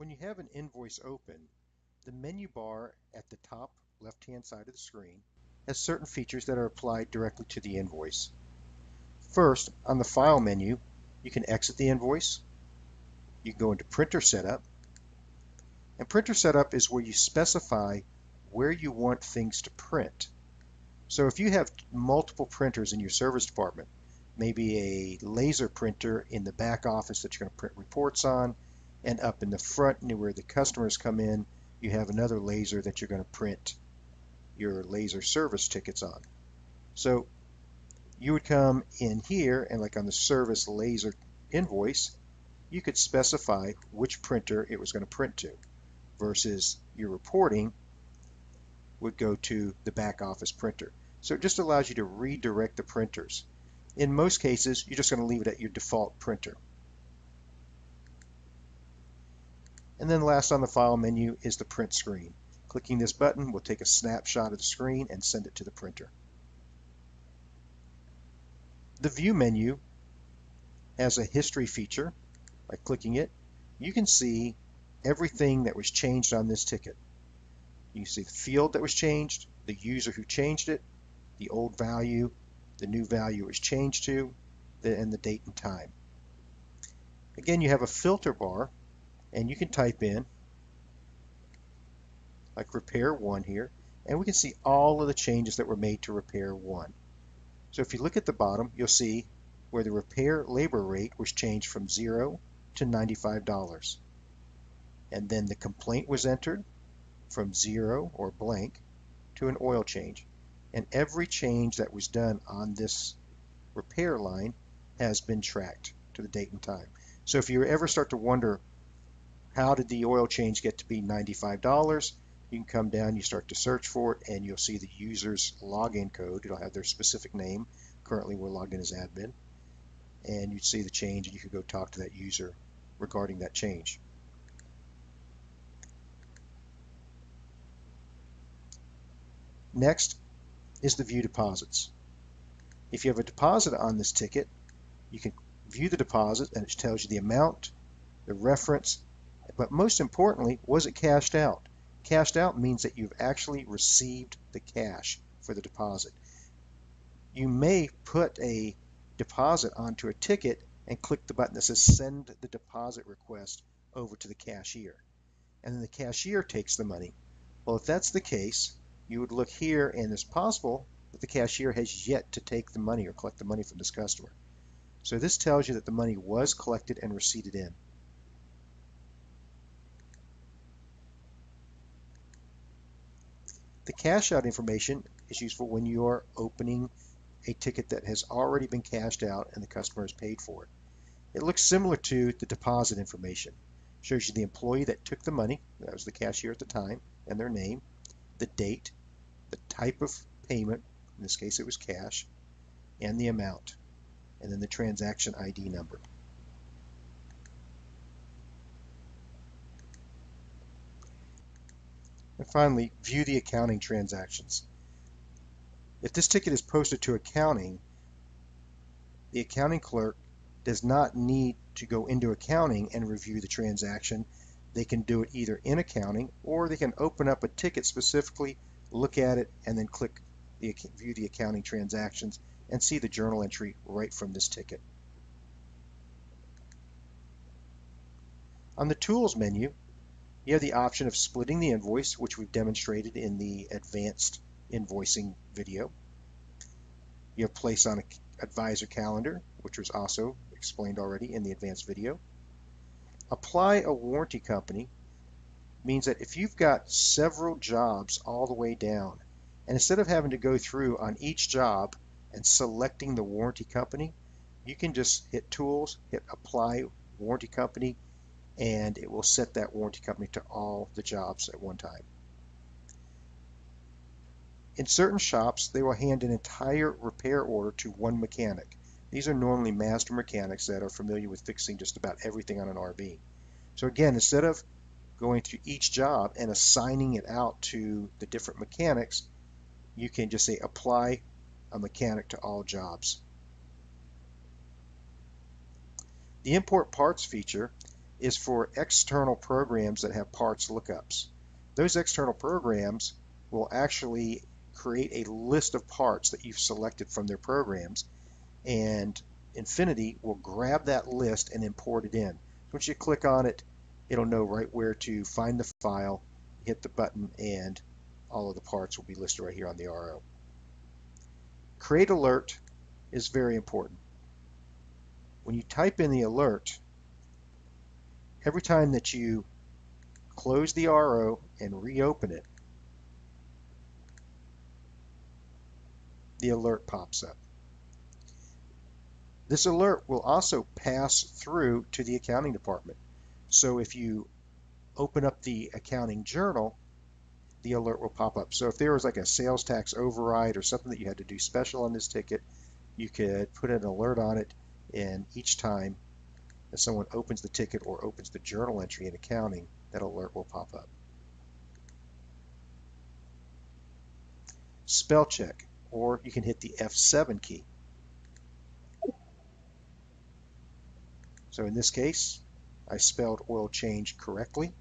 When you have an invoice open, the menu bar at the top left-hand side of the screen has certain features that are applied directly to the invoice. First, on the File menu, you can exit the invoice. You can go into Printer Setup. And Printer Setup is where you specify where you want things to print. So if you have multiple printers in your service department, maybe a laser printer in the back office that you're going to print reports on, and up in the front near where the customers come in, you have another laser that you're going to print your laser service tickets on. So you would come in here and, like on the service laser invoice, you could specify which printer it was going to print to, versus your reporting would go to the back office printer. So it just allows you to redirect the printers. In most cases, you're just going to leave it at your default printer. And then last on the File menu is the Print screen. Clicking this button will take a snapshot of the screen and send it to the printer. The View menu has a history feature. By clicking it, you can see everything that was changed on this ticket. You see the field that was changed, the user who changed it, the old value, the new value it was changed to, and the date and time. Again, you have a filter bar, and you can type in like repair 1 here, and we can see all of the changes that were made to repair 1. So if you look at the bottom, you'll see where the repair labor rate was changed from $0 to $95. And then the complaint was entered from 0 or blank to an oil change. And every change that was done on this repair line has been tracked to the date and time. So if you ever start to wonder, how did the oil change get to be $95? You can come down, you start to search for it, and you'll see the user's login code. It'll have their specific name. Currently, we're logged in as admin. And you'd see the change, and you could go talk to that user regarding that change. Next is the View Deposits. If you have a deposit on this ticket, you can view the deposit, and it tells you the amount, the reference, but most importantly, was it cashed out? Cashed out means that you've actually received the cash for the deposit. You may put a deposit onto a ticket and click the button that says send the deposit request over to the cashier, and then the cashier takes the money. Well, if that's the case, you would look here, and it's possible that the cashier has yet to take the money or collect the money from this customer. So this tells you that the money was collected and receipted in. The cash out information is useful when you are opening a ticket that has already been cashed out and the customer has paid for it. It looks similar to the deposit information. It shows you the employee that took the money, that was the cashier at the time, and their name, the date, the type of payment, in this case it was cash, and the amount, and then the transaction ID number. And finally, view the accounting transactions. If this ticket is posted to accounting, the accounting clerk does not need to go into accounting and review the transaction. They can do it either in accounting, or they can open up a ticket specifically, look at it, and then click view the accounting transactions and see the journal entry right from this ticket. On the Tools menu, you have the option of splitting the invoice, which we've demonstrated in the advanced invoicing video. You have Place on Advisor Calendar, which was also explained already in the advanced video. Apply a warranty company means that if you've got several jobs all the way down, and instead of having to go through on each job and selecting the warranty company, you can just hit Tools, hit Apply Warranty Company, and it will set that warranty company to all the jobs at one time. In certain shops, they will hand an entire repair order to one mechanic. These are normally master mechanics that are familiar with fixing just about everything on an RV. So again, instead of going through each job and assigning it out to the different mechanics, you can just say apply a mechanic to all jobs. The import parts feature is for external programs that have parts lookups. Those external programs will actually create a list of parts that you've selected from their programs, and Infinity will grab that list and import it in. Once you click on it, it'll know right where to find the file, hit the button, and all of the parts will be listed right here on the RO. Create alert is very important. When you type in the alert, every time that you close the RO and reopen it, the alert pops up. This alert will also pass through to the accounting department. So if you open up the accounting journal, the alert will pop up. So if there was like a sales tax override or something that you had to do special on this ticket, you could put an alert on it, and each time that someone opens the ticket or opens the journal entry in accounting, that alert will pop up. Spell check, or you can hit the F7 key. So in this case, I spelled oil change correctly,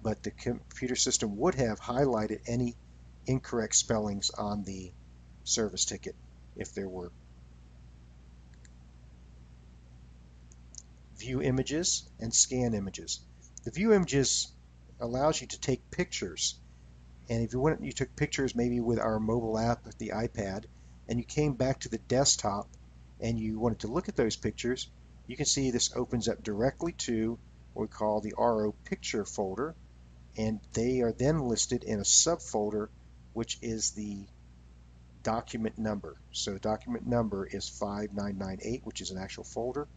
but the computer system would have highlighted any incorrect spellings on the service ticket if there were. View images and scan images. The view images allows you to take pictures, and if you took pictures maybe with our mobile app, the iPad, and you came back to the desktop and you wanted to look at those pictures, you can see this opens up directly to what we call the RO picture folder, and they are then listed in a subfolder, which is the document number. So document number is 5998, which is an actual folder.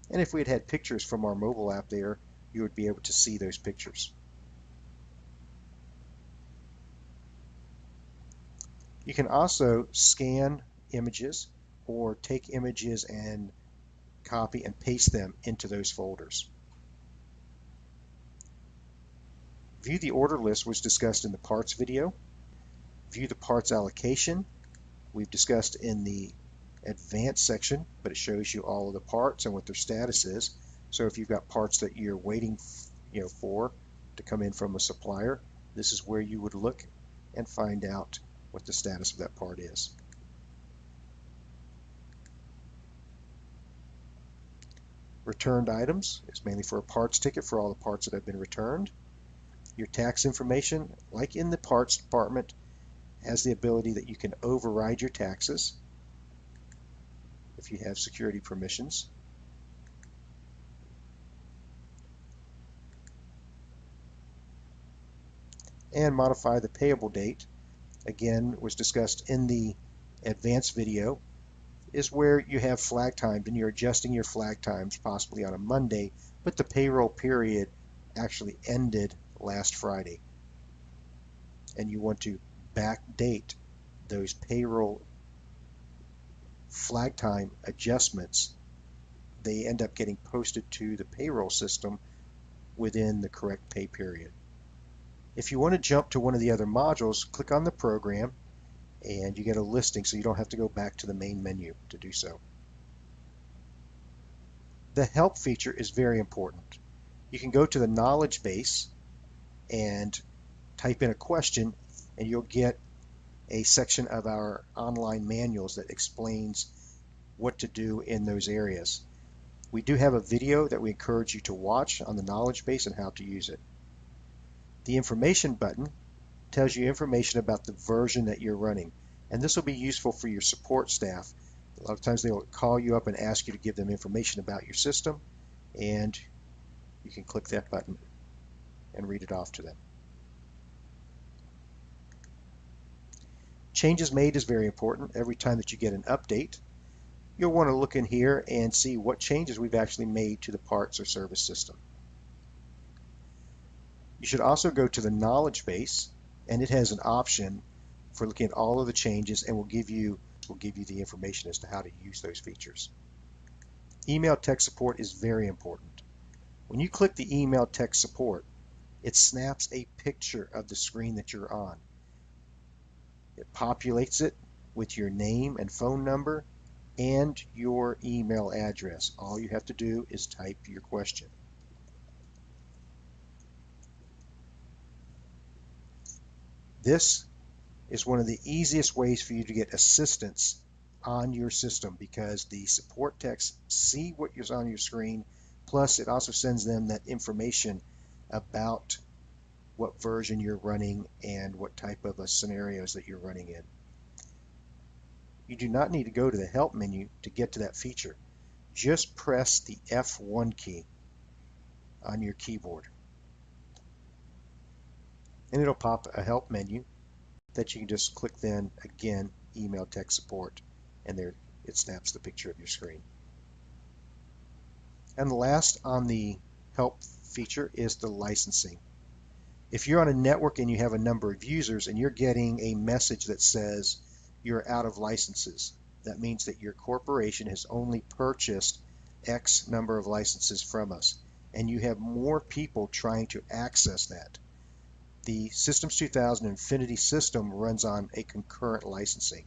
And if we had pictures from our mobile app there, you would be able to see those pictures. You can also scan images or take images and copy and paste them into those folders. View the order list was discussed in the parts video. View the parts allocation we've discussed in the advanced section, but it shows you all of the parts and what their status is. So if you've got parts that you're waiting for to come in from a supplier, this is where you would look and find out what the status of that part is. Returned items is mainly for a parts ticket for all the parts that have been returned. Your tax information, like in the parts department, has the ability that you can override your taxes if you have security permissions. And modify the payable date. Again, was discussed in the advanced video, is where you have flag times and you're adjusting your flag times possibly on a Monday, but the payroll period actually ended last Friday. And you want to backdate those payroll flag time adjustments. They end up getting posted to the payroll system within the correct pay period. If you want to jump to one of the other modules, click on the program and you get a listing, so you don't have to go back to the main menu to do so. The help feature is very important. You can go to the knowledge base and type in a question, and you'll get a section of our online manuals that explains what to do in those areas. We do have a video that we encourage you to watch on the knowledge base and how to use it. The information button tells you information about the version that you're running, and this will be useful for your support staff. A lot of times they'll call you up and ask you to give them information about your system, and you can click that button and read it off to them. Changes made is very important. Every time that you get an update, you'll want to look in here and see what changes we've actually made to the parts or service system. You should also go to the knowledge base, and it has an option for looking at all of the changes, and will give you the information as to how to use those features. Email tech support is very important. When you click the email tech support, it snaps a picture of the screen that you're on. It populates it with your name and phone number and your email address. All you have to do is type your question. This is one of the easiest ways for you to get assistance on your system because the support techs see what is on your screen, plus it also sends them that information about what version you're running and what type of scenarios that you're running in. You do not need to go to the help menu to get to that feature. Just press the F1 key on your keyboard and it'll pop a help menu that you can just click then again email tech support, and there it snaps the picture of your screen. And the last on the help feature is the licensing. If you're on a network and you have a number of users and you're getting a message that says you're out of licenses, that means that your corporation has only purchased X number of licenses from us and you have more people trying to access that. The Systems 2000 Infinity system runs on a concurrent licensing.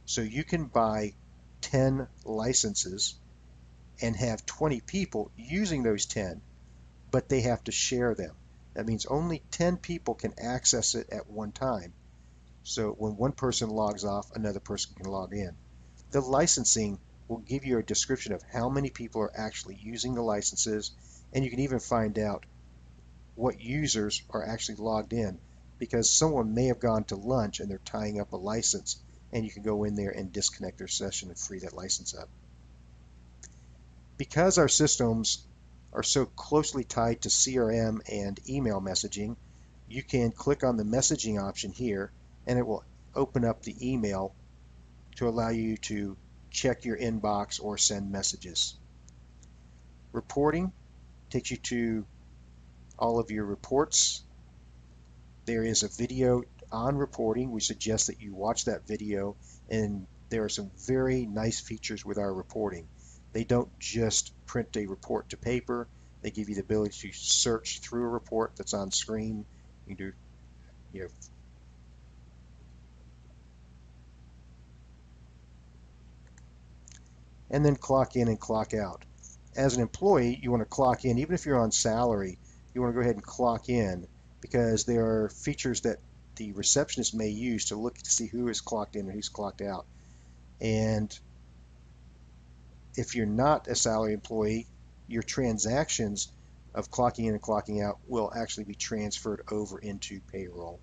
So you can buy 10 licenses and have 20 people using those 10, but they have to share them. That means only 10 people can access it at one time. So when one person logs off, another person can log in. The licensing will give you a description of how many people are actually using the licenses, and you can even find out what users are actually logged in because someone may have gone to lunch and they're tying up a license, and you can go in there and disconnect their session and free that license up. Because our systems are so closely tied to CRM and email messaging, you can click on the messaging option here and it will open up the email to allow you to check your inbox or send messages. Reporting takes you to all of your reports. There is a video on reporting. We suggest that you watch that video, and there are some very nice features with our reporting. They don't just print a report to paper. They give you the ability to search through a report that's on screen. You can do, you know, and then clock in and clock out. As an employee, you want to clock in, even if you're on salary, you want to go ahead and clock in because there are features that the receptionist may use to look to see who is clocked in and who's clocked out. And if you're not a salary employee, your transactions of clocking in and clocking out will actually be transferred over into payroll.